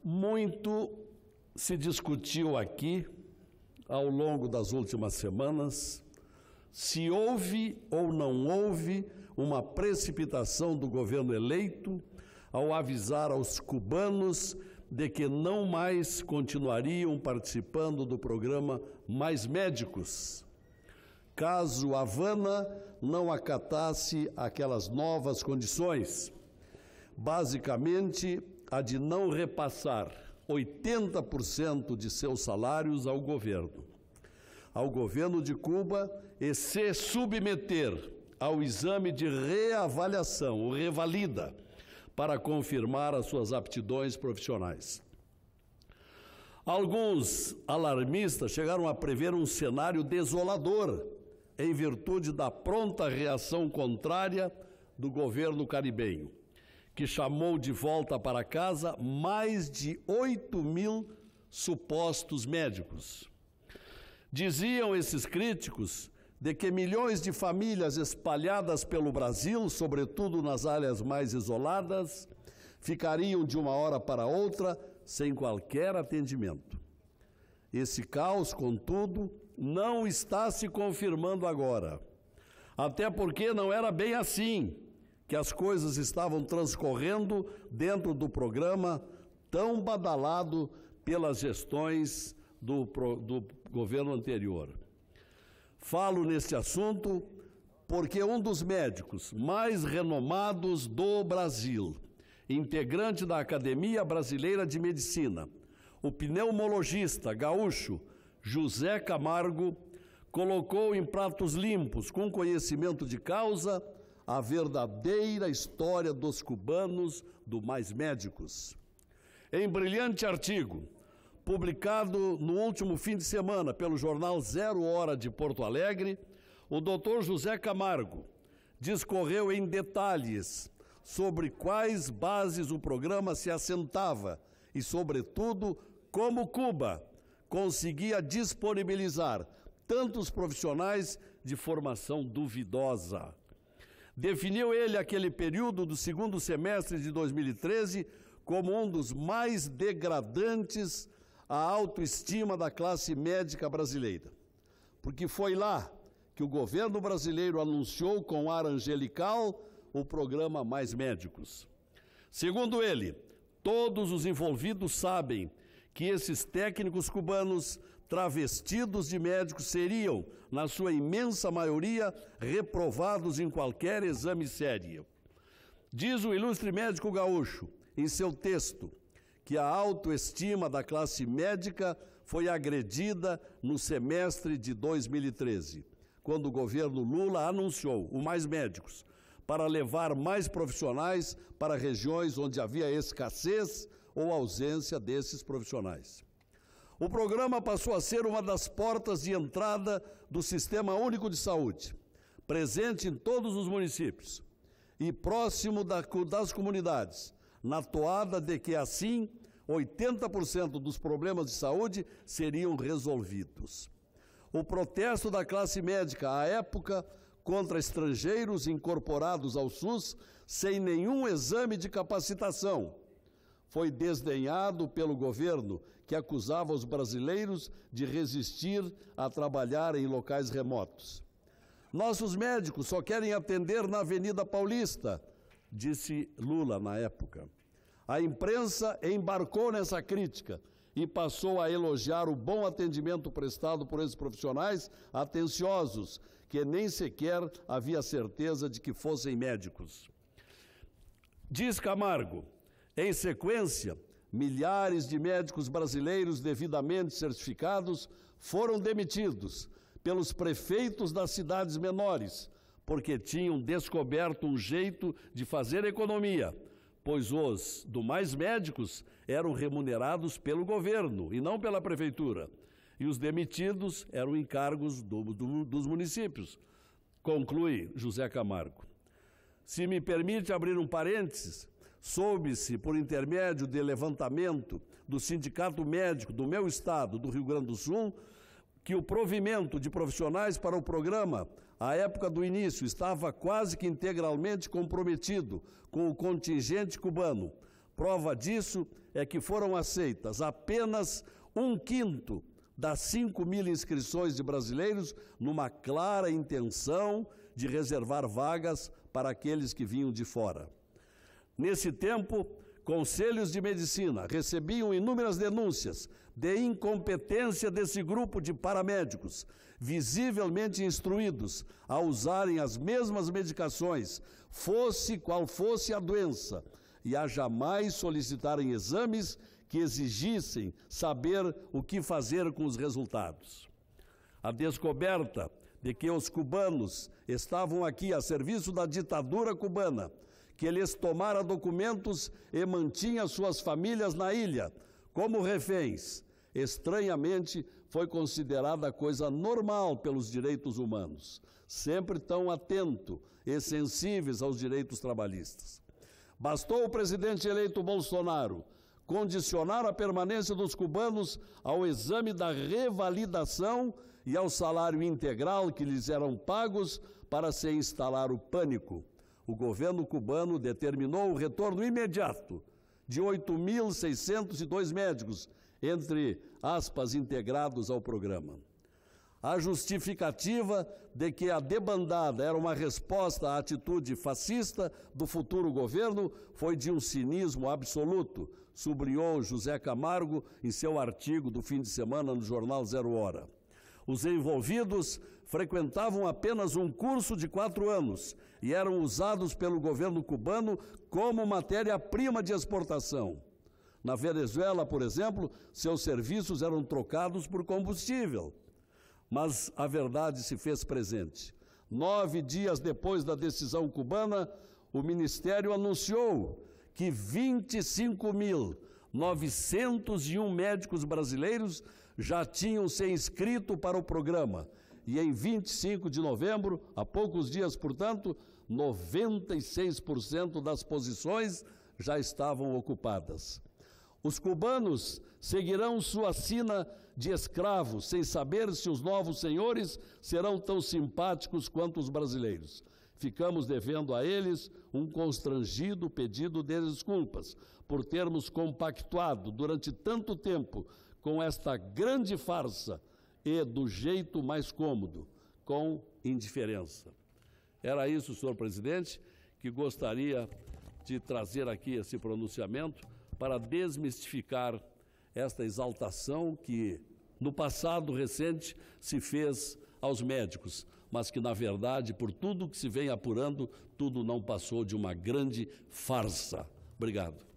Muito se discutiu aqui, ao longo das últimas semanas, se houve ou não houve uma precipitação do governo eleito ao avisar aos cubanos de que não mais continuariam participando do programa Mais Médicos, caso Havana não acatasse aquelas novas condições, basicamente a de não repassar 80% de seus salários ao governo de Cuba, e se submeter ao exame de reavaliação, ou revalida, para confirmar as suas aptidões profissionais. Alguns alarmistas chegaram a prever um cenário desolador, em virtude da pronta reação contrária do governo caribenho, que chamou de volta para casa mais de 8.000 supostos médicos. Diziam esses críticos de que milhões de famílias espalhadas pelo Brasil, sobretudo nas áreas mais isoladas, ficariam de uma hora para outra sem qualquer atendimento. Esse caos, contudo, não está se confirmando agora, até porque não era bem assim que as coisas estavam transcorrendo dentro do programa tão badalado pelas gestões do governo anterior. Falo neste assunto porque um dos médicos mais renomados do Brasil, integrante da Academia Brasileira de Medicina, o pneumologista gaúcho José Camargo, colocou em pratos limpos, com conhecimento de causa, a verdadeira história dos cubanos do Mais Médicos. Em brilhante artigo, publicado no último fim de semana pelo jornal Zero Hora de Porto Alegre, o Dr. José Camargo discorreu em detalhes sobre quais bases o programa se assentava e, sobretudo, como Cuba conseguia disponibilizar tantos profissionais de formação duvidosa. Definiu ele aquele período do segundo semestre de 2013 como um dos mais degradantes à autoestima da classe médica brasileira, porque foi lá que o governo brasileiro anunciou com ar angelical o programa Mais Médicos. Segundo ele, todos os envolvidos sabem que esses técnicos cubanos travestidos de médicos seriam, na sua imensa maioria, reprovados em qualquer exame sério. Diz o ilustre médico gaúcho, em seu texto, que a autoestima da classe médica foi agredida no semestre de 2013, quando o governo Lula anunciou o Mais Médicos, para levar mais profissionais para regiões onde havia escassez ou ausência desses profissionais. O programa passou a ser uma das portas de entrada do Sistema Único de Saúde, presente em todos os municípios e próximo das comunidades, na toada de que, assim, 80% dos problemas de saúde seriam resolvidos. O protesto da classe médica, à época, contra estrangeiros incorporados ao SUS sem nenhum exame de capacitação, foi desdenhado pelo governo, que acusava os brasileiros de resistir a trabalhar em locais remotos. Nossos médicos só querem atender na Avenida Paulista, disse Lula na época. A imprensa embarcou nessa crítica e passou a elogiar o bom atendimento prestado por esses profissionais atenciosos, que nem sequer havia certeza de que fossem médicos. Diz Camargo, em sequência, milhares de médicos brasileiros devidamente certificados foram demitidos pelos prefeitos das cidades menores, porque tinham descoberto um jeito de fazer economia, pois os do Mais Médicos eram remunerados pelo governo e não pela prefeitura, e os demitidos eram encargos dos municípios, conclui José Camargo. Se me permite abrir um parênteses, soube-se, por intermédio de levantamento do Sindicato Médico do meu estado, do Rio Grande do Sul, que o provimento de profissionais para o programa, à época do início, estava quase que integralmente comprometido com o contingente cubano, Prova disso é que foram aceitas apenas 1/5 das 5.000 inscrições de brasileiros, numa clara intenção de reservar vagas para aqueles que vinham de fora. Nesse tempo, conselhos de medicina recebiam inúmeras denúncias de incompetência desse grupo de paramédicos, visivelmente instruídos a usarem as mesmas medicações, fosse qual fosse a doença, e a jamais solicitarem exames que exigissem saber o que fazer com os resultados. A descoberta de que os cubanos estavam aqui a serviço da ditadura cubana, que lhes tomara documentos e mantinha suas famílias na ilha como reféns, estranhamente foi considerada coisa normal pelos direitos humanos, sempre tão atento e sensíveis aos direitos trabalhistas. Bastou o presidente eleito Bolsonaro condicionar a permanência dos cubanos ao exame da revalidação e ao salário integral que lhes eram pagos para se instalar o pânico. O governo cubano determinou o retorno imediato de 8.602 médicos, entre aspas, integrados ao programa. A justificativa de que a debandada era uma resposta à atitude fascista do futuro governo foi de um cinismo absoluto, sublinhou José Camargo em seu artigo do fim de semana no jornal Zero Hora. Os envolvidos frequentavam apenas um curso de 4 anos e eram usados pelo governo cubano como matéria-prima de exportação. Na Venezuela, por exemplo, seus serviços eram trocados por combustível. Mas a verdade se fez presente. 9 dias depois da decisão cubana, o Ministério anunciou que 25.901 médicos brasileiros já tinham se inscrito para o programa. E em 25 de novembro, há poucos dias, portanto, 96% das posições já estavam ocupadas. Os cubanos seguirão sua sina de escravos, sem saber se os novos senhores serão tão simpáticos quanto os brasileiros. Ficamos devendo a eles um constrangido pedido de desculpas por termos compactuado durante tanto tempo com esta grande farsa e do jeito mais cômodo, com indiferença. Era isso, senhor presidente, que gostaria de trazer aqui esse pronunciamento para desmistificar esta exaltação que, no passado recente, se fez aos médicos, mas que, na verdade, por tudo que se vem apurando, tudo não passou de uma grande farsa. Obrigado.